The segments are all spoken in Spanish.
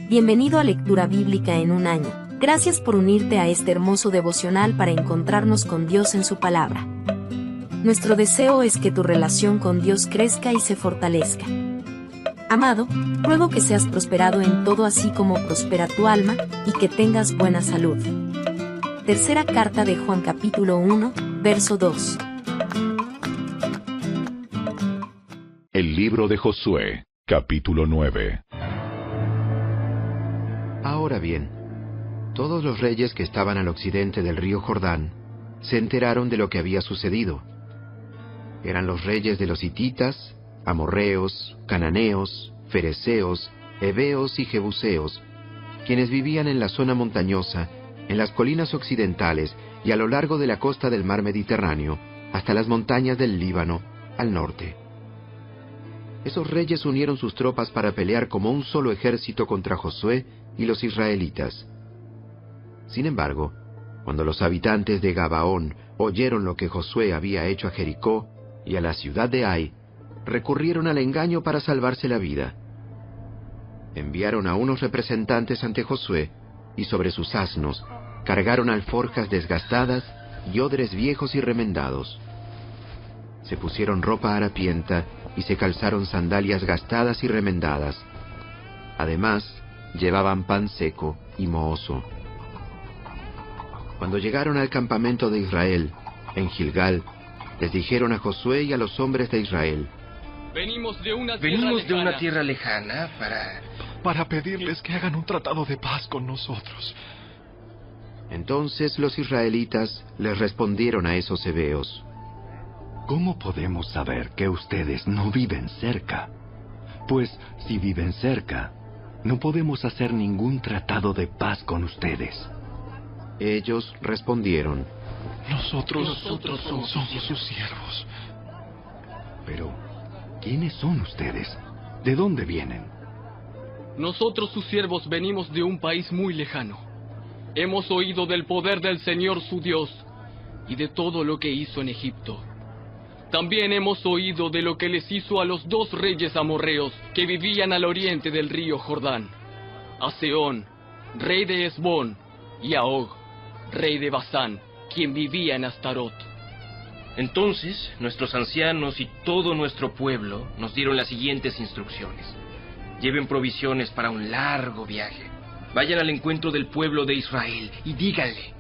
Bienvenido a Lectura Bíblica en un año. Gracias por unirte a este hermoso devocional para encontrarnos con Dios en su palabra. Nuestro deseo es que tu relación con Dios crezca y se fortalezca. Amado, ruego que seas prosperado en todo así como prospera tu alma, y que tengas buena salud. Tercera carta de Juan capítulo 1, verso 2. El libro de Josué, capítulo 9. Ahora bien, todos los reyes que estaban al occidente del río Jordán se enteraron de lo que había sucedido. Eran los reyes de los hititas, amorreos, cananeos, fereceos, heveos y jebuseos, quienes vivían en la zona montañosa, en las colinas occidentales y a lo largo de la costa del mar Mediterráneo, hasta las montañas del Líbano, al norte. Esos reyes unieron sus tropas para pelear como un solo ejército contra Josué y los israelitas. Sin embargo, cuando los habitantes de Gabaón oyeron lo que Josué había hecho a Jericó y a la ciudad de Ai, recurrieron al engaño para salvarse la vida. Enviaron a unos representantes ante Josué, y sobre sus asnos cargaron alforjas desgastadas y odres viejos y remendados. Se pusieron ropa harapienta y se calzaron sandalias gastadas y remendadas. Además, llevaban pan seco y mohoso. Cuando llegaron al campamento de Israel, en Gilgal, les dijeron a Josué y a los hombres de Israel: Venimos de una tierra lejana para pedirles que hagan un tratado de paz con nosotros. Entonces los israelitas les respondieron a esos heveos: ¿Cómo podemos saber que ustedes no viven cerca? Pues si viven cerca, no podemos hacer ningún tratado de paz con ustedes. Ellos respondieron: Nosotros somos sus siervos. Pero, ¿quiénes son ustedes? ¿De dónde vienen? Nosotros sus siervos venimos de un país muy lejano. Hemos oído del poder del Señor su Dios y de todo lo que hizo en Egipto. También hemos oído de lo que les hizo a los 2 reyes amorreos que vivían al oriente del río Jordán: a Sehón, rey de Hesbón, y a Og, rey de Basán, quien vivía en Astarot. Entonces, nuestros ancianos y todo nuestro pueblo nos dieron las siguientes instrucciones: lleven provisiones para un largo viaje. Vayan al encuentro del pueblo de Israel y díganle: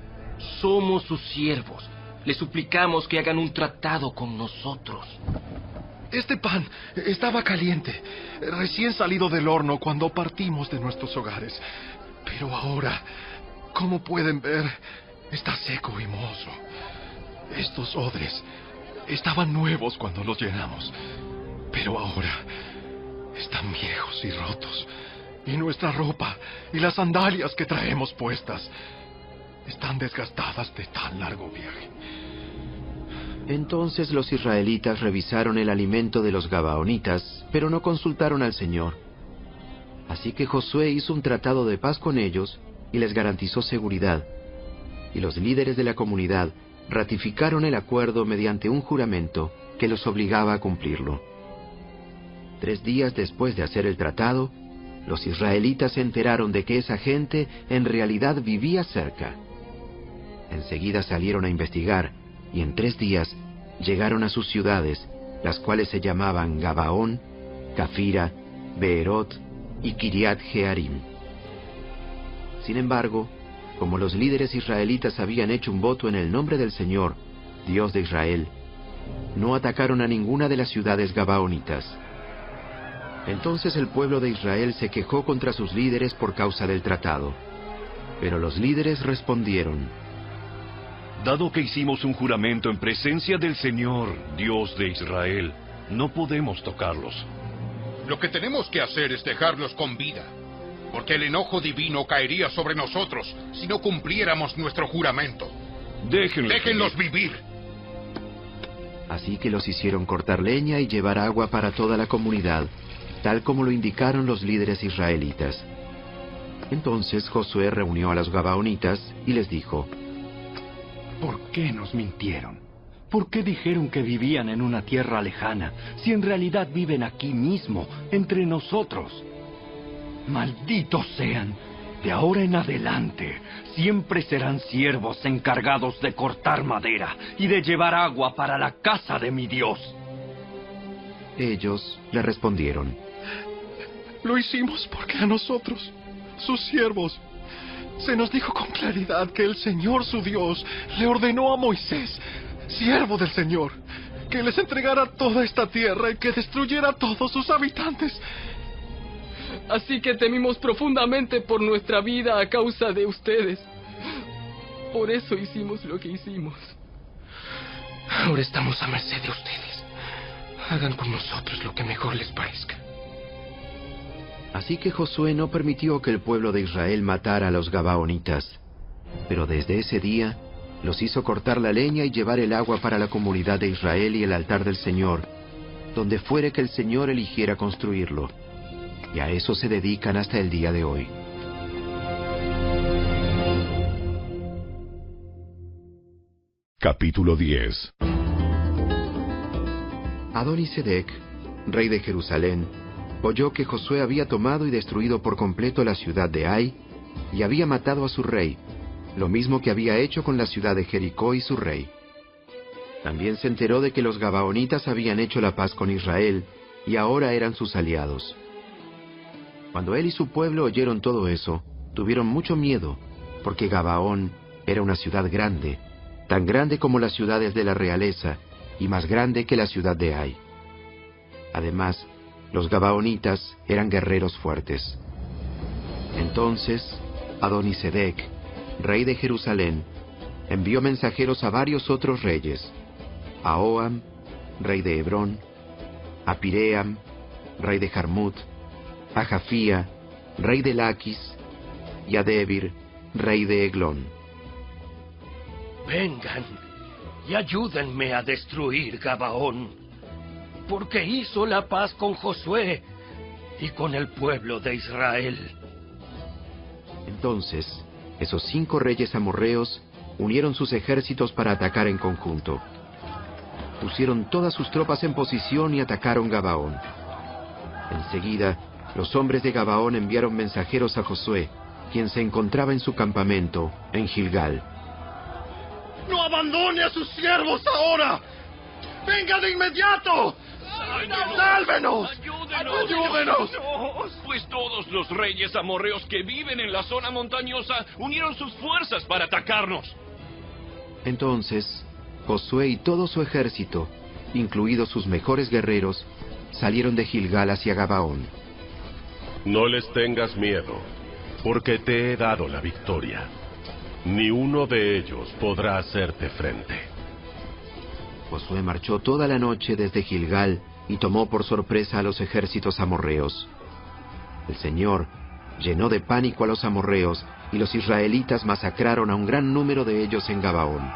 somos sus siervos. Les suplicamos que hagan un tratado con nosotros. Este pan estaba caliente, recién salido del horno cuando partimos de nuestros hogares. Pero ahora, como pueden ver, está seco y mohoso. Estos odres estaban nuevos cuando los llenamos, pero ahora están viejos y rotos. Y nuestra ropa y las sandalias que traemos puestas están desgastadas de tan largo viaje. Entonces los israelitas revisaron el alimento de los gabaonitas, pero no consultaron al Señor. Así que Josué hizo un tratado de paz con ellos y les garantizó seguridad. Y los líderes de la comunidad ratificaron el acuerdo mediante un juramento que los obligaba a cumplirlo. 3 días después de hacer el tratado, los israelitas se enteraron de que esa gente en realidad vivía cerca. Enseguida salieron a investigar, y en 3 días llegaron a sus ciudades, las cuales se llamaban Gabaón, Cafira, Beerot y Kiriat Jearim. Sin embargo, como los líderes israelitas habían hecho un voto en el nombre del Señor, Dios de Israel, no atacaron a ninguna de las ciudades gabaonitas. Entonces el pueblo de Israel se quejó contra sus líderes por causa del tratado. Pero los líderes respondieron: Dado que hicimos un juramento en presencia del Señor, Dios de Israel, no podemos tocarlos. Lo que tenemos que hacer es dejarlos con vida, porque el enojo divino caería sobre nosotros si no cumpliéramos nuestro juramento. Déjenlos vivir. Así que los hicieron cortar leña y llevar agua para toda la comunidad, tal como lo indicaron los líderes israelitas. Entonces Josué reunió a los gabaonitas y les dijo: ¿Por qué nos mintieron? ¿Por qué dijeron que vivían en una tierra lejana, si en realidad viven aquí mismo, entre nosotros? ¡Malditos sean! De ahora en adelante, siempre serán siervos encargados de cortar madera y de llevar agua para la casa de mi Dios. Ellos le respondieron: Lo hicimos porque a nosotros, sus siervos, se nos dijo con claridad que el Señor su Dios le ordenó a Moisés, siervo del Señor, que les entregara toda esta tierra y que destruyera a todos sus habitantes. Así que temimos profundamente por nuestra vida a causa de ustedes. Por eso hicimos lo que hicimos. Ahora estamos a merced de ustedes. Hagan con nosotros lo que mejor les parezca. Así que Josué no permitió que el pueblo de Israel matara a los gabaonitas. Pero desde ese día los hizo cortar la leña y llevar el agua para la comunidad de Israel y el altar del Señor, donde fuere que el Señor eligiera construirlo. Y a eso se dedican hasta el día de hoy. Capítulo 10. Adonisedec, rey de Jerusalén, oyó que Josué había tomado y destruido por completo la ciudad de Ai y había matado a su rey, lo mismo que había hecho con la ciudad de Jericó y su rey. También se enteró de que los gabaonitas habían hecho la paz con Israel y ahora eran sus aliados. Cuando él y su pueblo oyeron todo eso, tuvieron mucho miedo, porque Gabaón era una ciudad grande, tan grande como las ciudades de la realeza, y más grande que la ciudad de Ai. Además, los gabaonitas eran guerreros fuertes. Entonces, Adonisedec, rey de Jerusalén, envió mensajeros a varios otros reyes: a Oham, rey de Hebrón; a Piream, rey de Jarmut; a Jafía, rey de Laquis; y a Debir, rey de Eglón. Vengan y ayúdenme a destruir Gabaón, porque hizo la paz con Josué y con el pueblo de Israel. Entonces, esos 5 reyes amorreos unieron sus ejércitos para atacar en conjunto. Pusieron todas sus tropas en posición y atacaron Gabaón. Enseguida, los hombres de Gabaón enviaron mensajeros a Josué, quien se encontraba en su campamento, en Gilgal. ¡No abandone a sus siervos ahora! ¡Venga de inmediato! ¡Sálvenos! ¡Ayúdenos! Pues todos los reyes amorreos que viven en la zona montañosa unieron sus fuerzas para atacarnos. Entonces, Josué y todo su ejército, incluidos sus mejores guerreros, salieron de Gilgal hacia Gabaón. No les tengas miedo, porque te he dado la victoria. Ni uno de ellos podrá hacerte frente. Josué marchó toda la noche desde Gilgal y tomó por sorpresa a los ejércitos amorreos. El Señor llenó de pánico a los amorreos y los israelitas masacraron a un gran número de ellos en Gabaón.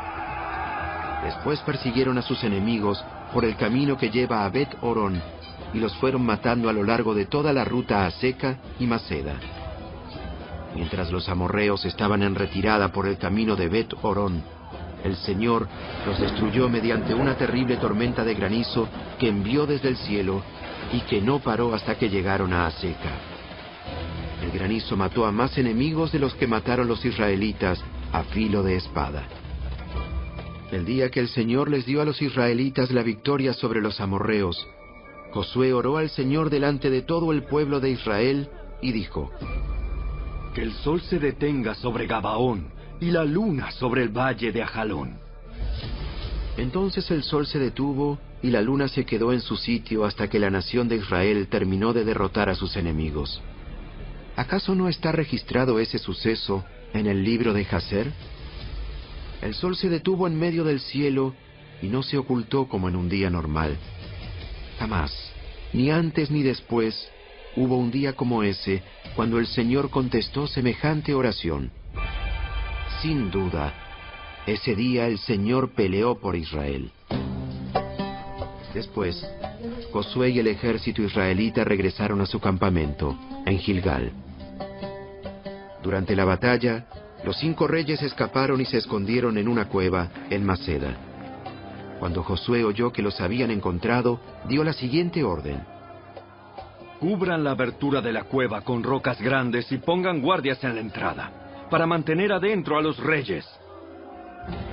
Después persiguieron a sus enemigos por el camino que lleva a Bet Horón y los fueron matando a lo largo de toda la ruta a Seca y Maceda. Mientras los amorreos estaban en retirada por el camino de Bet Horón, el Señor los destruyó mediante una terrible tormenta de granizo que envió desde el cielo y que no paró hasta que llegaron a Aseca. El granizo mató a más enemigos de los que mataron los israelitas a filo de espada. El día que el Señor les dio a los israelitas la victoria sobre los amorreos, Josué oró al Señor delante de todo el pueblo de Israel y dijo: Que el sol se detenga sobre Gabaón y la luna sobre el valle de Ajalón. Entonces el sol se detuvo y la luna se quedó en su sitio hasta que la nación de Israel terminó de derrotar a sus enemigos. ¿Acaso no está registrado ese suceso en el libro de Jaser? El sol se detuvo en medio del cielo y no se ocultó como en un día normal. Jamás, ni antes ni después, hubo un día como ese cuando el Señor contestó semejante oración. Sin duda, ese día el Señor peleó por Israel. Después, Josué y el ejército israelita regresaron a su campamento, en Gilgal. Durante la batalla, los 5 reyes escaparon y se escondieron en una cueva en Maceda. Cuando Josué oyó que los habían encontrado, dio la siguiente orden: cubran la abertura de la cueva con rocas grandes y pongan guardias en la entrada, para mantener adentro a los reyes.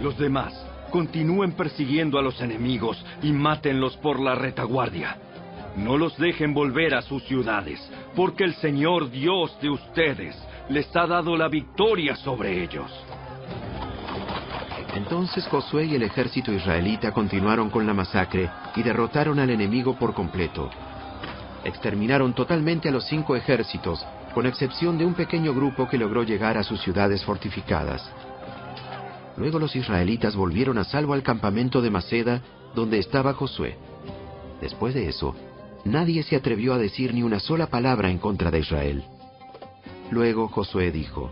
Los demás continúen persiguiendo a los enemigos y mátenlos por la retaguardia. No los dejen volver a sus ciudades, porque el Señor Dios de ustedes les ha dado la victoria sobre ellos. Entonces Josué y el ejército israelita continuaron con la masacre y derrotaron al enemigo por completo. Exterminaron totalmente a los 5 ejércitos, con excepción de un pequeño grupo que logró llegar a sus ciudades fortificadas. Luego los israelitas volvieron a salvo al campamento de Maceda, donde estaba Josué. Después de eso, nadie se atrevió a decir ni una sola palabra en contra de Israel. Luego Josué dijo: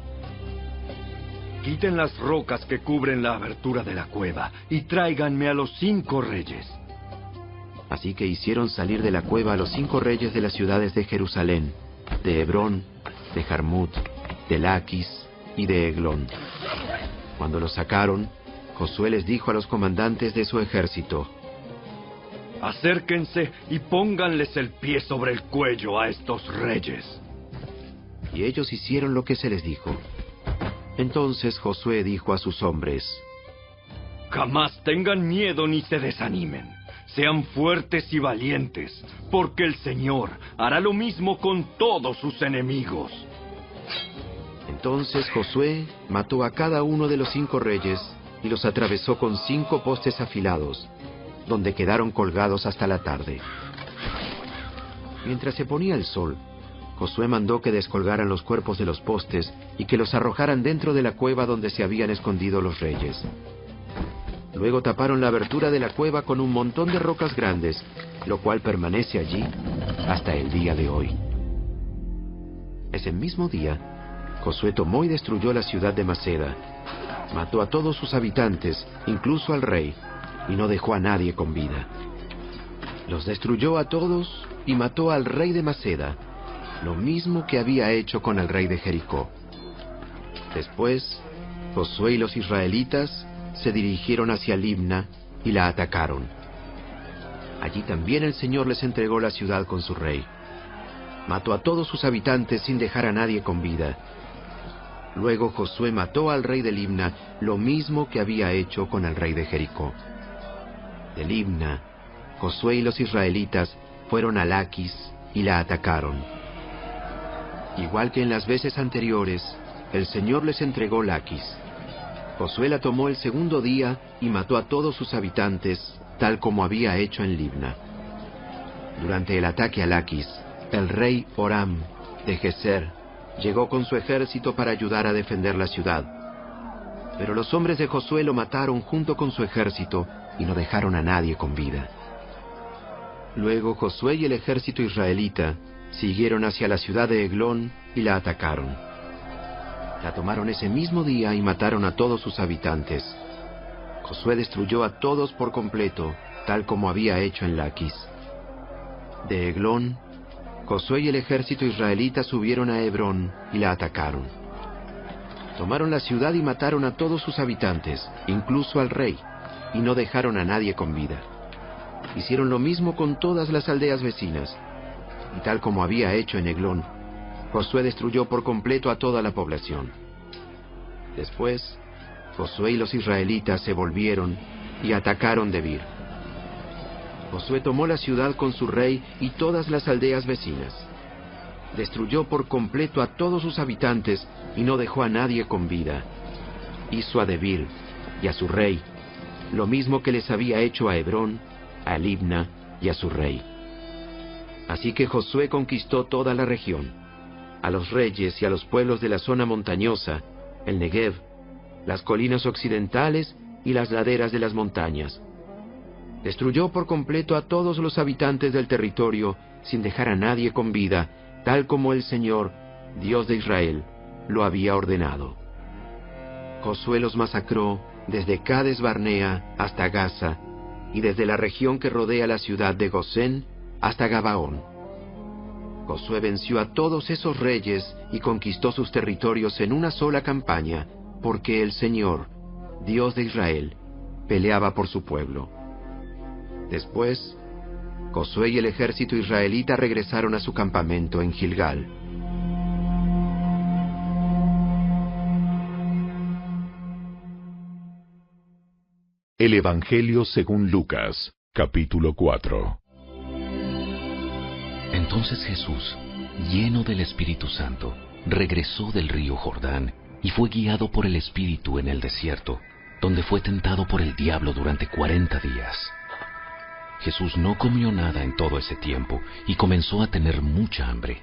Quiten las rocas que cubren la abertura de la cueva y tráiganme a los 5 reyes. Así que hicieron salir de la cueva a los 5 reyes de las ciudades de Jerusalén, de Hebrón, de Jarmut, de Laquis y de Eglón. Cuando los sacaron, Josué les dijo a los comandantes de su ejército: Acérquense y pónganles el pie sobre el cuello a estos reyes. Y ellos hicieron lo que se les dijo. Entonces Josué dijo a sus hombres: Jamás tengan miedo ni se desanimen. Sean fuertes y valientes, porque el Señor hará lo mismo con todos sus enemigos. Entonces Josué mató a cada uno de los 5 reyes y los atravesó con 5 postes afilados, donde quedaron colgados hasta la tarde. Mientras se ponía el sol, Josué mandó que descolgaran los cuerpos de los postes y que los arrojaran dentro de la cueva donde se habían escondido los reyes. Luego taparon la abertura de la cueva con un montón de rocas grandes, lo cual permanece allí hasta el día de hoy. Ese mismo día, Josué tomó y destruyó la ciudad de Maceda. Mató a todos sus habitantes, incluso al rey, y no dejó a nadie con vida. Los destruyó a todos y mató al rey de Maceda, lo mismo que había hecho con el rey de Jericó. Después, Josué y los israelitas se dirigieron hacia Libna y la atacaron. Allí también el Señor les entregó la ciudad con su rey. Mató a todos sus habitantes sin dejar a nadie con vida. Luego Josué mató al rey de Libna, lo mismo que había hecho con el rey de Jericó. De Libna, Josué y los israelitas fueron a Laquis y la atacaron. Igual que en las veces anteriores, el Señor les entregó Laquis. Josué la tomó el segundo día y mató a todos sus habitantes, tal como había hecho en Libna. Durante el ataque a Laquis, el rey Horam de Geser llegó con su ejército para ayudar a defender la ciudad. Pero los hombres de Josué lo mataron junto con su ejército y no dejaron a nadie con vida. Luego Josué y el ejército israelita siguieron hacia la ciudad de Eglón y la atacaron. La tomaron ese mismo día y mataron a todos sus habitantes. Josué destruyó a todos por completo, tal como había hecho en Laquis. De Eglón, Josué y el ejército israelita subieron a Hebrón y la atacaron. Tomaron la ciudad y mataron a todos sus habitantes, incluso al rey, y no dejaron a nadie con vida. Hicieron lo mismo con todas las aldeas vecinas, y tal como había hecho en Eglón, Josué destruyó por completo a toda la población. Después, Josué y los israelitas se volvieron y atacaron Debir. Josué tomó la ciudad con su rey y todas las aldeas vecinas. Destruyó por completo a todos sus habitantes y no dejó a nadie con vida. Hizo a Debir y a su rey lo mismo que les había hecho a Hebrón, a Libna y a su rey. Así que Josué conquistó toda la región, a los reyes y a los pueblos de la zona montañosa, el Negev, las colinas occidentales y las laderas de las montañas. Destruyó por completo a todos los habitantes del territorio sin dejar a nadie con vida, tal como el Señor, Dios de Israel, lo había ordenado. Josué los masacró desde Cades Barnea hasta Gaza y desde la región que rodea la ciudad de Gosén hasta Gabaón. Josué venció a todos esos reyes y conquistó sus territorios en una sola campaña, porque el Señor, Dios de Israel, peleaba por su pueblo. Después, Josué y el ejército israelita regresaron a su campamento en Gilgal. El Evangelio según Lucas, capítulo 4. Entonces Jesús, lleno del Espíritu Santo, regresó del río Jordán y fue guiado por el Espíritu en el desierto, donde fue tentado por el diablo durante 40 días. Jesús no comió nada en todo ese tiempo y comenzó a tener mucha hambre.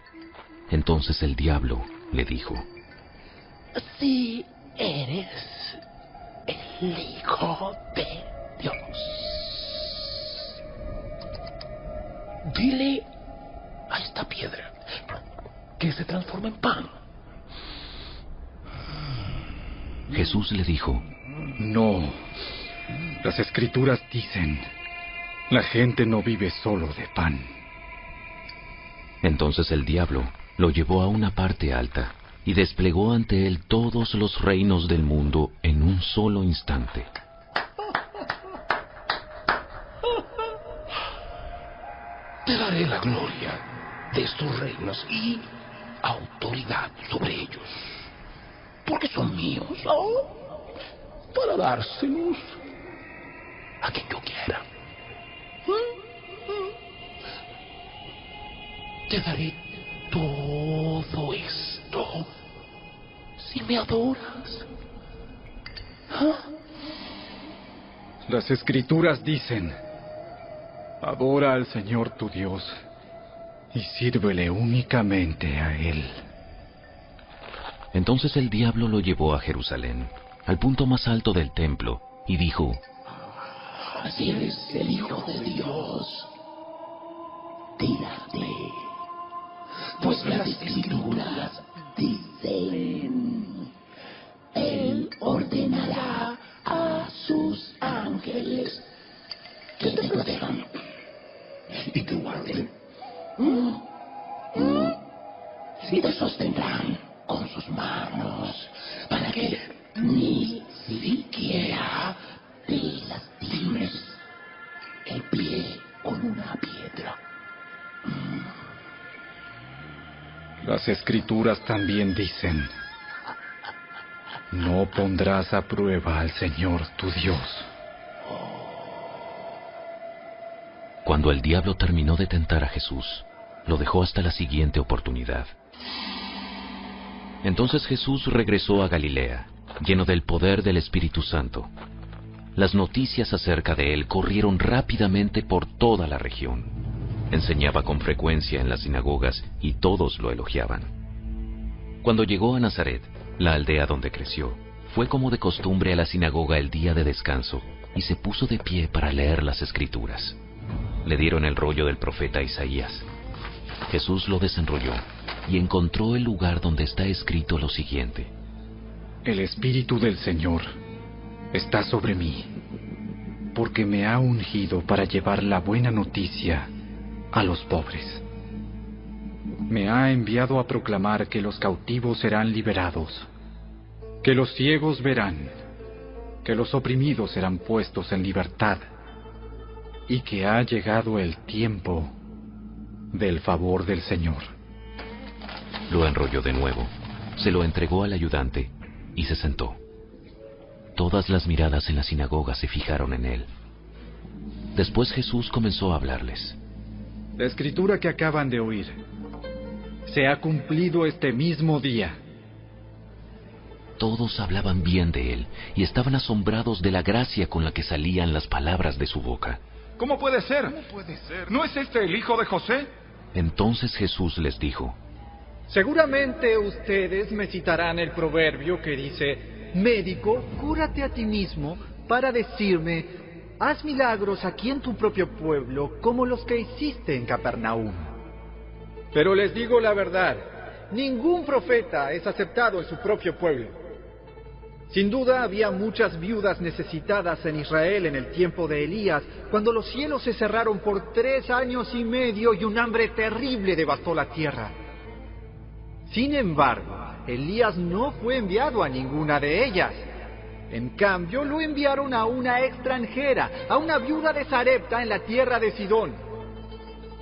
Entonces el diablo le dijo: Si eres el Hijo de Dios, dile a esta piedra que se transforme en pan. Jesús le dijo: No, las Escrituras dicen, la gente no vive solo de pan. Entonces el diablo lo llevó a una parte alta y desplegó ante él todos los reinos del mundo en un solo instante. Te daré la gloria de estos reinos y autoridad sobre ellos, porque son míos, para dárselos a quien yo quiera. Te daré todo esto si me adoras. Las Escrituras dicen, adora al Señor tu Dios y sírvele únicamente a Él. Entonces el diablo lo llevó a Jerusalén, al punto más alto del templo, y dijo: Si eres el Hijo de Dios, tírate, pues las Escrituras dicen, Él ordenará a sus ángeles que te protejan y te guarden, y te sostendrán con sus manos, para que ni siquiera te lastimes el pie con una piedra. Las Escrituras también dicen, no pondrás a prueba al Señor tu Dios. Cuando el diablo terminó de tentar a Jesús, lo dejó hasta la siguiente oportunidad. Entonces Jesús regresó a Galilea, lleno del poder del Espíritu Santo. Las noticias acerca de él corrieron rápidamente por toda la región. Enseñaba con frecuencia en las sinagogas y todos lo elogiaban. Cuando llegó a Nazaret, la aldea donde creció, fue como de costumbre a la sinagoga el día de descanso y se puso de pie para leer las Escrituras. Le dieron el rollo del profeta Isaías. Jesús lo desenrolló y encontró el lugar donde está escrito lo siguiente: El Espíritu del Señor está sobre mí, porque me ha ungido para llevar la buena noticia a los pobres. Me ha enviado a proclamar que los cautivos serán liberados, que los ciegos verán, que los oprimidos serán puestos en libertad, y que ha llegado el tiempo del favor del Señor. Lo enrolló de nuevo, se lo entregó al ayudante y se sentó. Todas las miradas en la sinagoga se fijaron en él. Después Jesús comenzó a hablarles. La escritura que acaban de oír se ha cumplido este mismo día. Todos hablaban bien de él y estaban asombrados de la gracia con la que salían las palabras de su boca. ¿Cómo puede ser? ¿No es este el hijo de José? Entonces Jesús les dijo: Seguramente ustedes me citarán el proverbio que dice: médico, cúrate a ti mismo, para decirme: haz milagros aquí en tu propio pueblo, como los que hiciste en Capernaum. Pero les digo la verdad, ningún profeta es aceptado en su propio pueblo. Sin duda había muchas viudas necesitadas en Israel en el tiempo de Elías, cuando los cielos se cerraron por 3 años y medio y un hambre terrible devastó la tierra. Sin embargo, Elías no fue enviado a ninguna de ellas. En cambio, lo enviaron a una extranjera, a una viuda de Sarepta en la tierra de Sidón.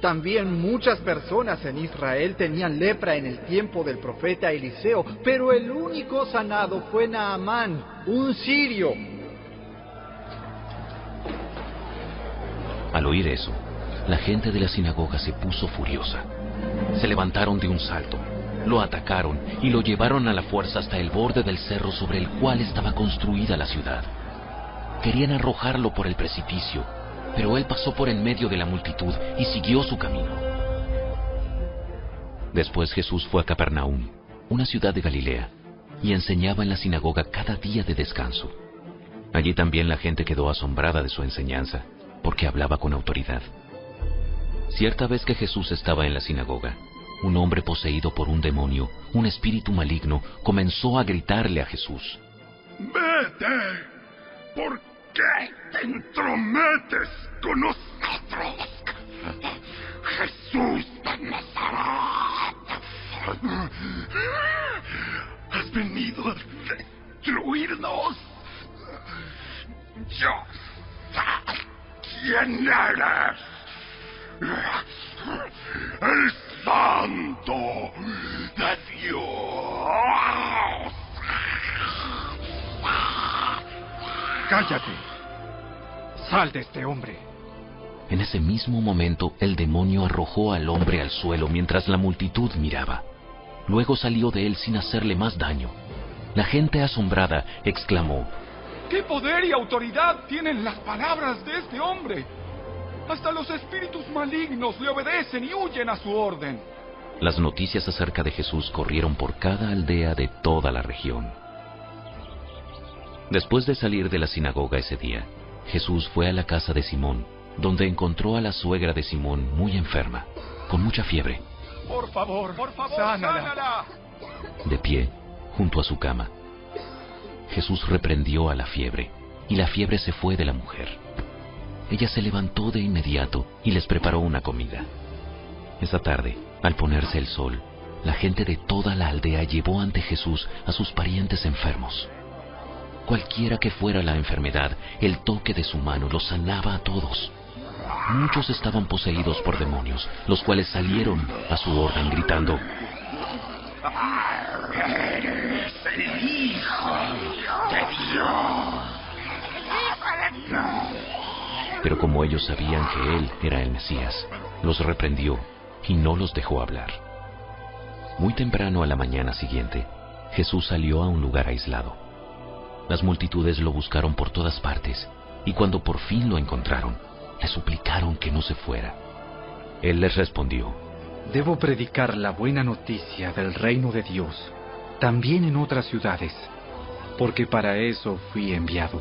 También muchas personas en Israel tenían lepra en el tiempo del profeta Eliseo, pero el único sanado fue Naamán, un sirio. Al oír eso, la gente de la sinagoga se puso furiosa. Se levantaron de un salto, lo atacaron y lo llevaron a la fuerza hasta el borde del cerro sobre el cual estaba construida la ciudad. Querían arrojarlo por el precipicio, pero él pasó por en medio de la multitud y siguió su camino. Después Jesús fue a Capernaum, una ciudad de Galilea, y enseñaba en la sinagoga cada día de descanso. Allí también la gente quedó asombrada de su enseñanza, porque hablaba con autoridad. Cierta vez que Jesús estaba en la sinagoga, un hombre poseído por un demonio, un espíritu maligno, comenzó a gritarle a Jesús: ¡Vete! ¿Por qué te entrometes con nosotros? Jesús de Nazaret. Has venido a destruirnos. Yo sé quién eres. El Santo de Dios. ¡Cállate! ¡Sal de este hombre! En ese mismo momento, el demonio arrojó al hombre al suelo mientras la multitud miraba. Luego salió de él sin hacerle más daño. La gente asombrada exclamó: ¿Qué poder y autoridad tienen las palabras de este hombre? Hasta los espíritus malignos le obedecen y huyen a su orden. Las noticias acerca de Jesús corrieron por cada aldea de toda la región. Después de salir de la sinagoga ese día, Jesús fue a la casa de Simón, donde encontró a la suegra de Simón muy enferma, con mucha fiebre. Por favor, sánala. De pie, junto a su cama, Jesús reprendió a la fiebre, y la fiebre se fue de la mujer. Ella se levantó de inmediato y les preparó una comida. Esa tarde, al ponerse el sol, la gente de toda la aldea llevó ante Jesús a sus parientes enfermos. Cualquiera que fuera la enfermedad, el toque de su mano los sanaba a todos. Muchos estaban poseídos por demonios, los cuales salieron a su orden gritando: ¡Eres el Hijo de Dios! Pero como ellos sabían que él era el Mesías, los reprendió y no los dejó hablar. Muy temprano a la mañana siguiente, Jesús salió a un lugar aislado. Las multitudes lo buscaron por todas partes, y cuando por fin lo encontraron, le suplicaron que no se fuera. Él les respondió: Debo predicar la buena noticia del reino de Dios, también en otras ciudades, porque para eso fui enviado.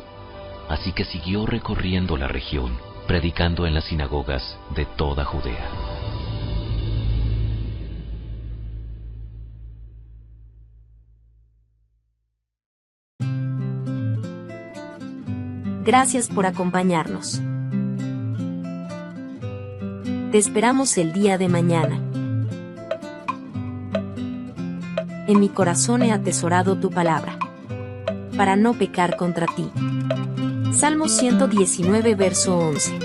Así que siguió recorriendo la región, predicando en las sinagogas de toda Judea. Gracias por acompañarnos. Te esperamos el día de mañana. En mi corazón he atesorado tu palabra, para no pecar contra ti. Salmo 119, verso 11.